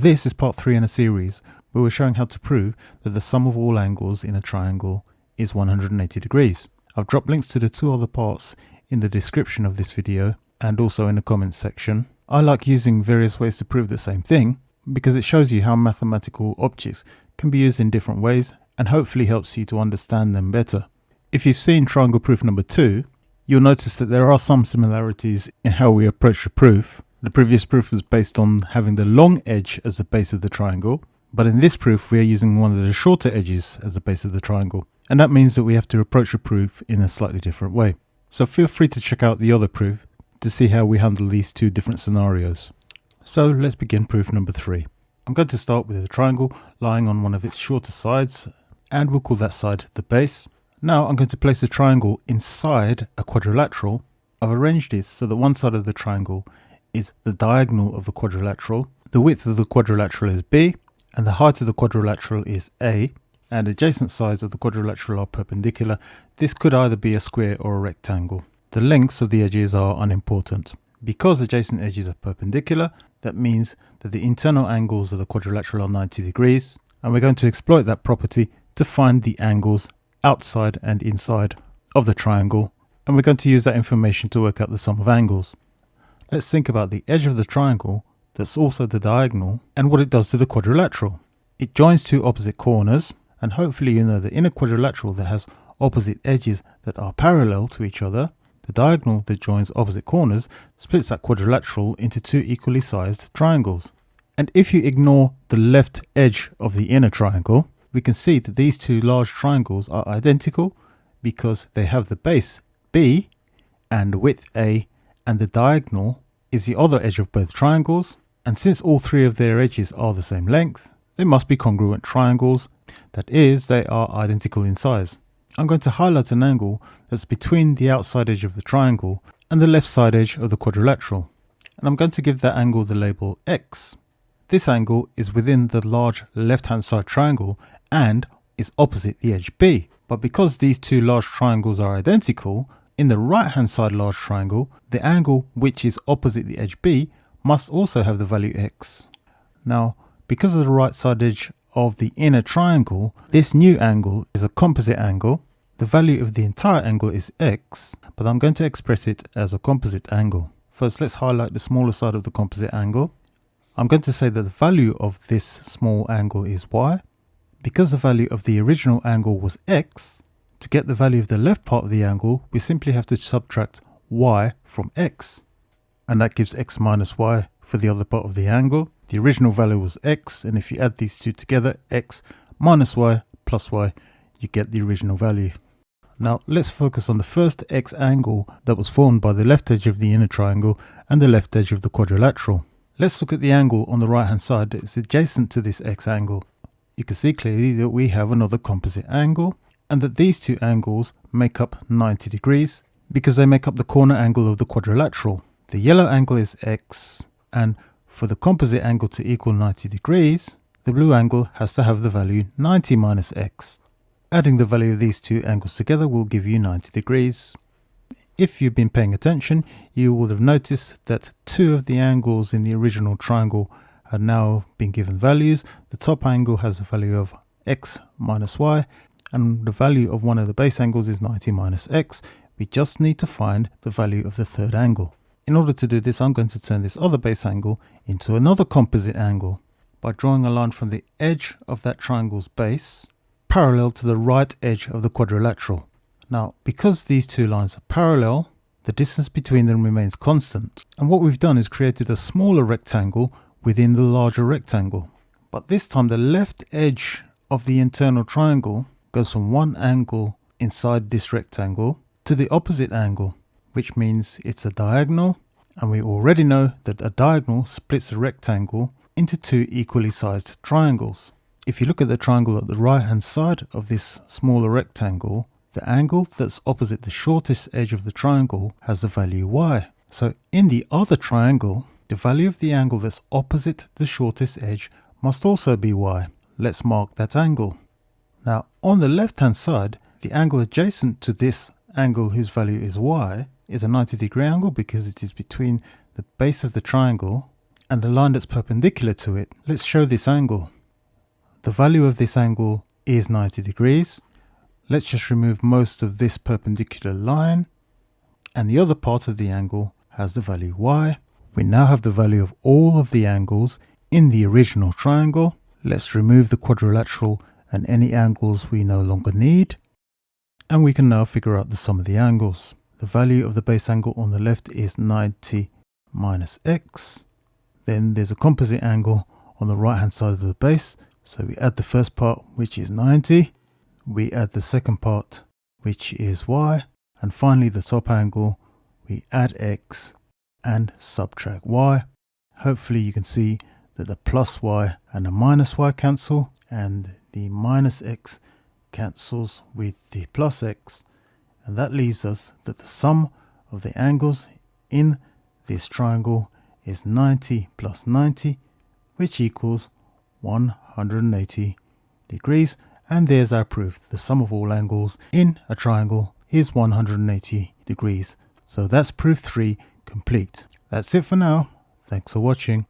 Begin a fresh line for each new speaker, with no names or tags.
This is part 3 in a series where we're showing how to prove that the sum of all angles in a triangle is 180 degrees. I've dropped links to the 2 other parts in the description of this video and also in the comments section. I like using various ways to prove the same thing because it shows you how mathematical objects can be used in different ways and hopefully helps you to understand them better. If you've seen triangle proof number 2, you'll notice that there are some similarities in how we approach the proof. The previous proof was based on having the long edge as the base of the triangle, but in this proof we are using one of the shorter edges as the base of the triangle, and that means that we have to approach the proof in a slightly different way. So feel free to check out the other proof to see how we handle these 2 different scenarios. So let's begin proof number 3. I'm going to start with a triangle lying on one of its shorter sides, and we'll call that side the base. Now I'm going to place a triangle inside a quadrilateral. I've arranged this so that one side of the triangle is the diagonal of the quadrilateral. The width of the quadrilateral is B, and the height of the quadrilateral is A, and adjacent sides of the quadrilateral are perpendicular. This could either be a square or a rectangle. The lengths of the edges are unimportant. Because adjacent edges are perpendicular, that means that the internal angles of the quadrilateral are 90 degrees, and we're going to exploit that property to find the angles outside and inside of the triangle, and we're going to use that information to work out the sum of angles. Let's think about the edge of the triangle that's also the diagonal and what it does to the quadrilateral. It joins 2 opposite corners, and hopefully you know that in a quadrilateral that has opposite edges that are parallel to each other, the diagonal that joins opposite corners splits that quadrilateral into 2 equally sized triangles. And if you ignore the left edge of the inner triangle, we can see that these 2 large triangles are identical because they have the base B and width A, and the diagonal is the other edge of both triangles, and since all 3 of their edges are the same length, they must be congruent triangles. That is, they are identical in size. I'm going to highlight an angle that's between the outside edge of the triangle and the left side edge of the quadrilateral, and I'm going to give that angle the label X. This angle is within the large left hand side triangle and is opposite the edge B, but because these 2 large triangles are identical, in the right hand side large triangle, the angle which is opposite the edge B must also have the value X. Now, because of the right side edge of the inner triangle, this new angle is a composite angle. The value of the entire angle is X, but I'm going to express it as a composite angle. First, let's highlight the smaller side of the composite angle. I'm going to say that the value of this small angle is Y. Because the value of the original angle was X, to get the value of the left part of the angle, we simply have to subtract Y from X. And that gives X minus Y for the other part of the angle. The original value was X, and if you add these 2 together, X minus Y plus Y, you get the original value. Now let's focus on the first X angle that was formed by the left edge of the inner triangle and the left edge of the quadrilateral. Let's look at the angle on the right hand side that is adjacent to this X angle. You can see clearly that we have another composite angle, and that these 2 angles make up 90 degrees because they make up the corner angle of the quadrilateral. The yellow angle is X, and for the composite angle to equal 90 degrees, the blue angle has to have the value 90 minus X. Adding the value of these 2 angles together will give you 90 degrees. If you've been paying attention, you will have noticed that 2 of the angles in the original triangle have now been given values. The top angle has a value of X minus Y, and the value of one of the base angles is 90 minus X. We just need to find the value of the third angle. In order to do this, I'm going to turn this other base angle into another composite angle by drawing a line from the edge of that triangle's base parallel to the right edge of the quadrilateral. Now, because these 2 lines are parallel, the distance between them remains constant, and what we've done is created a smaller rectangle within the larger rectangle. But this time the left edge of the internal triangle goes from one angle inside this rectangle to the opposite angle, which means it's a diagonal, and we already know that a diagonal splits a rectangle into 2 equally sized triangles. If you look at the triangle at the right hand side of this smaller rectangle, the angle that's opposite the shortest edge of the triangle has the value Y. So in the other triangle, the value of the angle that's opposite the shortest edge must also be Y. Let's mark that angle. Now on the left hand side, the angle adjacent to this angle whose value is Y is a 90 degree angle because it is between the base of the triangle and the line that's perpendicular to it. Let's show this angle. The value of this angle is 90 degrees. Let's just remove most of this perpendicular line, and the other part of the angle has the value y. We now have the value of all of the angles in the original triangle. Let's remove the quadrilateral and any angles we no longer need, and we can now figure out the sum of the angles. The value of the base angle on the left is 90 minus x. Then there's a composite angle on the right hand side of the base, so we add the first part, which is 90. We add the second part, which is y, and finally the top angle, we add x and subtract y. Hopefully you can see that the plus y and the minus y cancel, and the minus x cancels with the plus x, and that leaves us that the sum of the angles in this triangle is 90 plus 90, which equals 180 degrees. And there's our proof. The sum of all angles in a triangle is 180 degrees. So that's proof 3 complete. That's it for now. Thanks for watching.